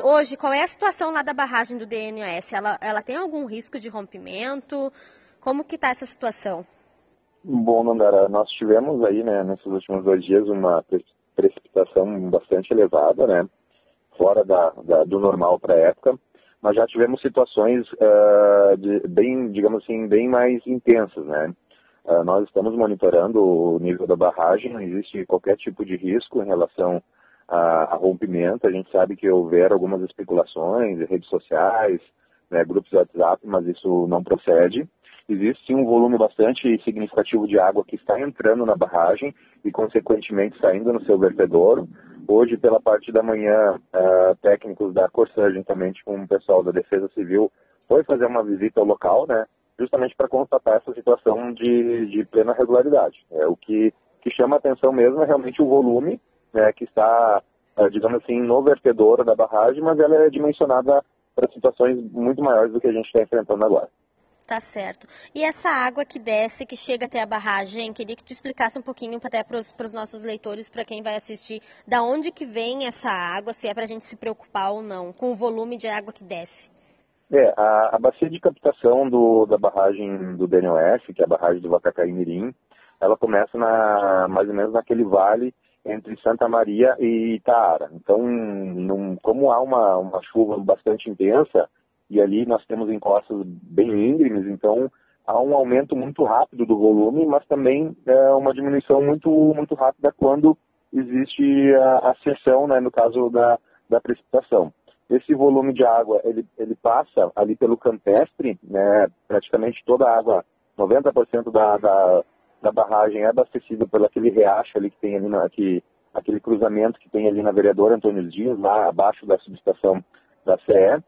hoje, qual é a situação lá da barragem do DNOS? Ela tem algum risco de rompimento? Como que está essa situação? Bom, Nandara, nós tivemos aí, né, nesses últimos 2 dias uma precipitação bastante elevada, né, fora do normal para a época, mas já tivemos situações digamos assim, bem mais intensas, né. Nós estamos monitorando o nível da barragem, não existe qualquer tipo de risco em relação a rompimento. A gente sabe que houveram algumas especulações em redes sociais, né, grupos de WhatsApp, mas isso não procede. Existe sim um volume bastante significativo de água que está entrando na barragem e, consequentemente, saindo no seu vertedouro. Hoje, pela parte da manhã, técnicos da Corsã, juntamente com o pessoal da Defesa Civil, foi fazer uma visita ao local, né, justamente para constatar essa situação de plena regularidade. O que chama a atenção mesmo é realmente o volume, né, que está, digamos assim, no vertedouro da barragem, mas ela é dimensionada para situações muito maiores do que a gente está enfrentando agora. Tá certo. E essa água que desce, que chega até a barragem, queria que tu explicasse um pouquinho até para os nossos leitores, para quem vai assistir, da onde que vem essa água, se é para a gente se preocupar ou não, com o volume de água que desce. A bacia de captação da barragem do DNOS, que é a barragem do Vacacaí-Mirim, ela começa mais ou menos naquele vale entre Santa Maria e Itaara. Então, como há uma chuva bastante intensa, e ali nós temos encostas bem íngremes, então há um aumento muito rápido do volume, mas também uma diminuição muito, muito rápida quando existe a seção, né, no caso da precipitação. Esse volume de água, ele passa ali pelo campestre, né, praticamente toda a água, 90% da barragem é abastecida por aquele riacho ali que tem ali, aquele cruzamento que tem ali na Vereador Antônio Dias, lá abaixo da subestação da CE.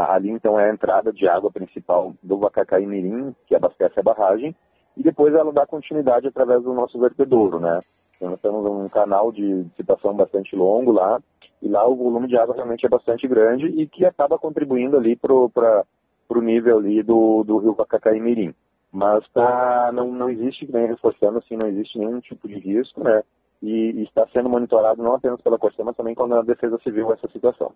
Ali então é a entrada de água principal do Vacacaí-Mirim, que abastece a barragem, e depois ela dá continuidade através do nosso vertedouro, né. Então, nós temos um canal de dissipação bastante longo lá, e lá o volume de água realmente é bastante grande e que acaba contribuindo ali para o nível ali do rio Vacacaí-Mirim. Mas não existe, nem reforçando assim, não existe nenhum tipo de risco, né? E está sendo monitorado não apenas pela Corsã, mas também pela Defesa Civil essa situação.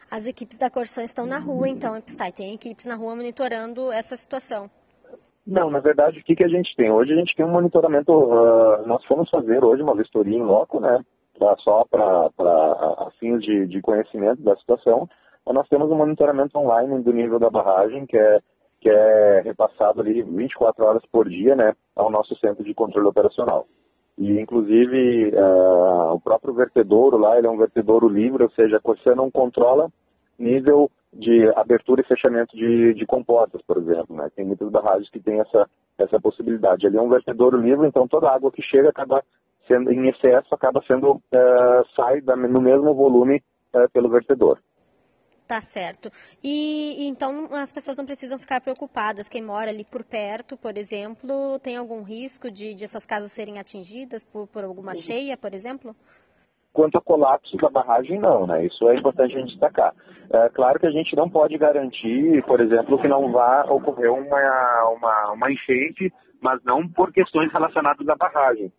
As equipes da Corsã estão na rua, então, Epstai, tem equipes na rua monitorando essa situação. Não, na verdade, o que a gente tem? Hoje a gente tem um monitoramento, nós fomos fazer hoje uma vistoria em loco, né? Só para fins de conhecimento da situação. Mas nós temos um monitoramento online do nível da barragem, que é repassado ali 24 horas por dia, né, ao nosso centro de controle operacional. E, inclusive, o próprio vertedouro lá, ele é um vertedouro livre, ou seja, a Corsã não controla nível de abertura e fechamento de comportas, por exemplo, né? Tem muitas barragens que têm essa possibilidade. Ali é um vertedouro livre, então toda a água que chega acaba sendo em excesso, sai no mesmo volume pelo vertedor. Tá certo. E então as pessoas não precisam ficar preocupadas. Quem mora ali por perto, por exemplo, tem algum risco de essas casas serem atingidas por alguma cheia, por exemplo? Quanto ao colapso da barragem, não, né? Isso é importante a gente destacar. Claro que a gente não pode garantir, por exemplo, que não vá ocorrer uma enchente, mas não por questões relacionadas à barragem,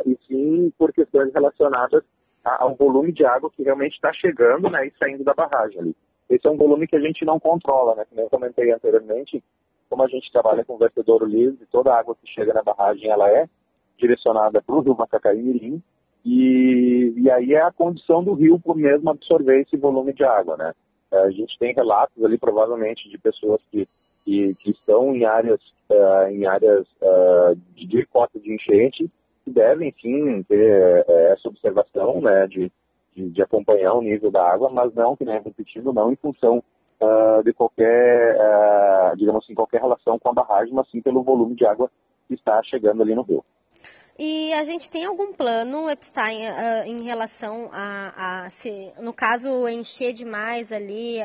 e sim por questões relacionadas ao volume de água que realmente está chegando, né, e saindo da barragem ali. Esse é um volume que a gente não controla, né? Como eu comentei anteriormente, como a gente trabalha com vertedouro livre, toda a água que chega na barragem ela é direcionada para o rio Vacacaí-Mirim, e aí é a condição do rio por mesmo absorver esse volume de água, né? A gente tem relatos ali, provavelmente, de pessoas que estão em áreas de cota de enchente, que devem, sim, ter essa observação, né, de acompanhar o nível da água, mas não, que nem repetindo, não em função de qualquer, digamos assim, qualquer relação com a barragem, mas sim pelo volume de água que está chegando ali no rio. E a gente tem algum plano, Epstein, em relação se, no caso, encher demais ali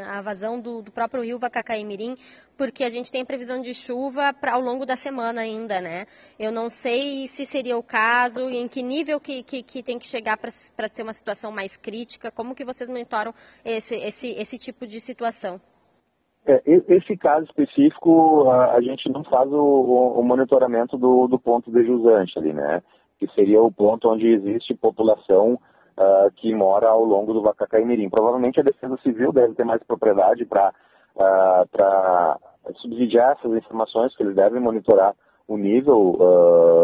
a vazão do próprio rio Vacacaí-Mirim, porque a gente tem previsão de chuva ao longo da semana ainda, né? Eu não sei se seria o caso, e em que nível que tem que chegar para ter uma situação mais crítica, como que vocês monitoram esse tipo de situação? Esse caso específico, a gente não faz o monitoramento do ponto de jusante ali, né? Que seria o ponto onde existe população que mora ao longo do Vacacaimirim. Provavelmente a Defesa Civil deve ter mais propriedade para subsidiar essas informações, que eles devem monitorar o nível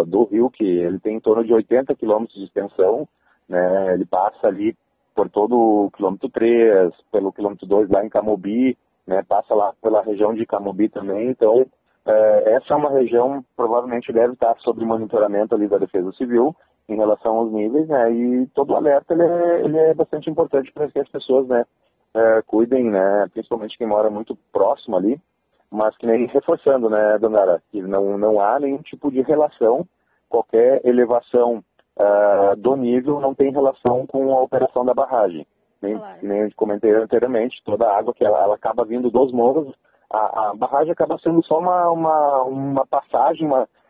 do rio, que ele tem em torno de 80 quilômetros de extensão, né? Ele passa ali por todo o quilômetro 3, pelo quilômetro 2 lá em Camobi, né? Passa lá pela região de Camobi também. Então, essa é uma região, provavelmente deve estar sob monitoramento ali da Defesa Civil em relação aos níveis, né? E todo o alerta ele é bastante importante para que as pessoas, né, cuidem, né? Principalmente quem mora muito próximo ali, mas que nem reforçando, né, Dandara, que não há nenhum tipo de relação, qualquer elevação do nível não tem relação com a operação da barragem. Nem eu comentei anteriormente, toda a água que ela acaba vindo dos morros, a barragem acaba sendo só uma passagem,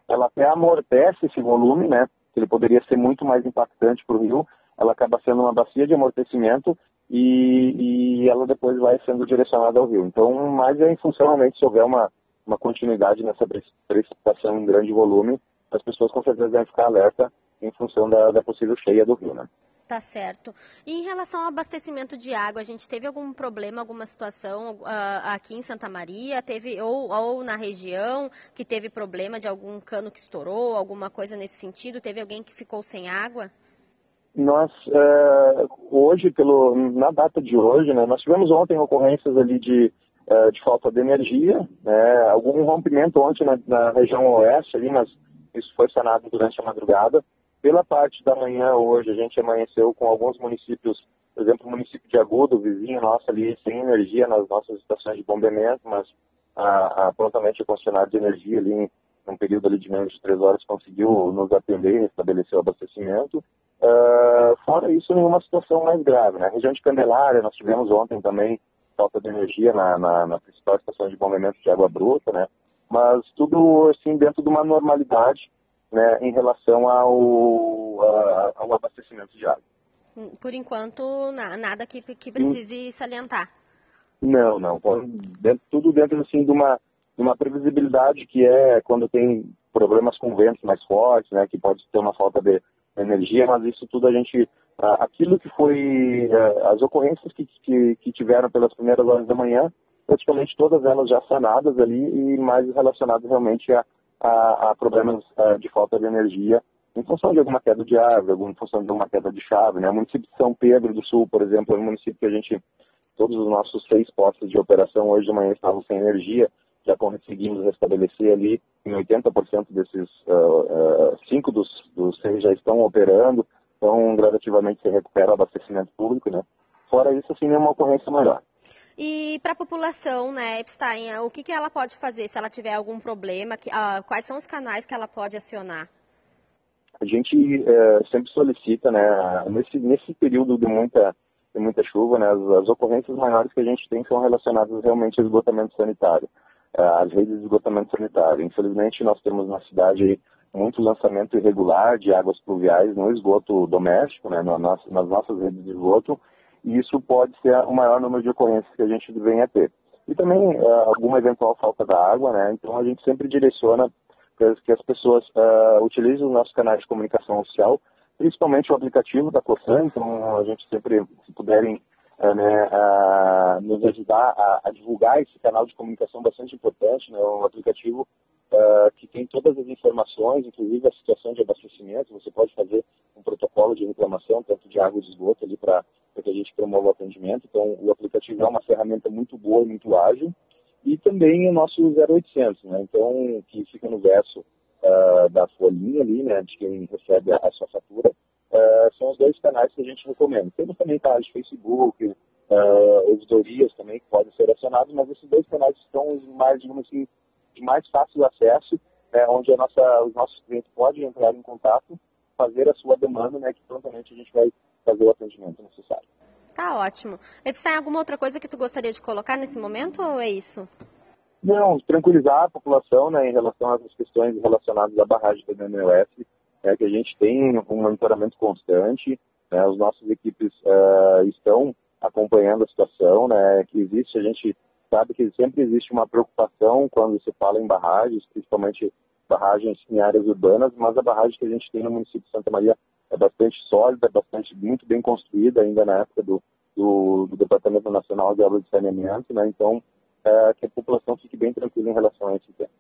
ela até amortece esse volume, né, que ele poderia ser muito mais impactante para o rio, ela acaba sendo uma bacia de amortecimento e ela depois vai sendo direcionada ao rio. Então, mais é em função realmente se houver uma continuidade nessa precipitação em grande volume, as pessoas com certeza devem ficar alerta em função da possível cheia do rio, né? Tá certo. E em relação ao abastecimento de água, a gente teve algum problema, alguma situação aqui em Santa Maria, teve ou na região que teve problema de algum cano que estourou, alguma coisa nesse sentido? Teve alguém que ficou sem água? Nós, hoje, na data de hoje, né, nós tivemos ontem ocorrências ali de falta de energia, né, algum rompimento ontem na região oeste ali, mas isso foi sanado durante a madrugada. Pela parte da manhã hoje, a gente amanheceu com alguns municípios, por exemplo, o município de Agudo, vizinho nosso ali, sem energia nas nossas estações de bombeamento, mas prontamente o concessionário de energia ali, num período ali de menos de 3 horas, conseguiu nos atender e restabelecer o abastecimento. Fora isso, nenhuma situação mais grave, né? A região de Candelária, nós tivemos ontem também falta de energia na principal estação de bombeamento de água bruta, né? Mas tudo, assim, dentro de uma normalidade, né, em relação ao abastecimento de água. Por enquanto, nada que precise salientar. Não. Tudo dentro, assim, de uma previsibilidade que é quando tem problemas com ventos mais fortes, né, que pode ter uma falta de energia, mas isso tudo a gente... aquilo que foi... as ocorrências que tiveram pelas primeiras horas da manhã, praticamente todas elas já sanadas ali e mais relacionadas realmente a problemas de falta de energia em função de alguma queda de árvore, em função de uma queda de chave, né? O município de São Pedro do Sul, por exemplo, é um município que todos os nossos 6 postos de operação hoje de manhã estavam sem energia, já conseguimos restabelecer ali em 80% desses 5 dos 6 já estão operando, então gradativamente se recupera o abastecimento público, né? Fora isso, assim, é uma ocorrência maior. E para a população, né, Epstein, o que ela pode fazer se ela tiver algum problema? Quais são os canais que ela pode acionar? A gente sempre solicita, né, nesse período de muita chuva, né, as ocorrências maiores que a gente tem são relacionadas realmente ao esgotamento sanitário, às redes de esgotamento sanitário. Infelizmente, nós temos na cidade muito lançamento irregular de águas pluviais no esgoto doméstico, né, nas nossas redes de esgoto, e isso pode ser o maior número de ocorrências que a gente venha a ter. E também alguma eventual falta da água, né, então a gente sempre direciona que as pessoas utilizem os nossos canais de comunicação oficial, principalmente o aplicativo da Cosan. Então a gente sempre, se puderem nos ajudar a divulgar esse canal de comunicação bastante importante, né, um aplicativo que tem todas as informações, inclusive a situação de abastecimento. Você pode fazer um protocolo de reclamação, tanto de água e de esgoto, ali para que a gente promova o atendimento. Então o aplicativo é uma ferramenta muito boa e muito ágil. E também o nosso 0800, né? Então, que fica no verso da folhinha ali, né, de quem recebe a sua fatura, são os 2 canais que a gente recomenda. Temos também canais de Facebook, ouvidorias também que podem ser acionados, mas esses 2 canais são os mais, digamos assim, de mais fácil acesso, onde os nossos clientes podem entrar em contato, fazer a sua demanda, né, que prontamente a gente vai fazer o atendimento necessário. Tá ótimo. Epstein, alguma outra coisa que tu gostaria de colocar nesse momento ou é isso? Não, tranquilizar a população, né, em relação às questões relacionadas à barragem da DNOS, que a gente tem um monitoramento constante, né, as nossas equipes estão acompanhando a situação, né, que existe, a gente sabe que sempre existe uma preocupação quando se fala em barragens, principalmente barragens em áreas urbanas, mas a barragem que a gente tem no município de Santa Maria é bastante sólida, muito bem construída ainda na época do Departamento Nacional de Obras de Saneamento, né? Então, que a população fique bem tranquila em relação a esse tema.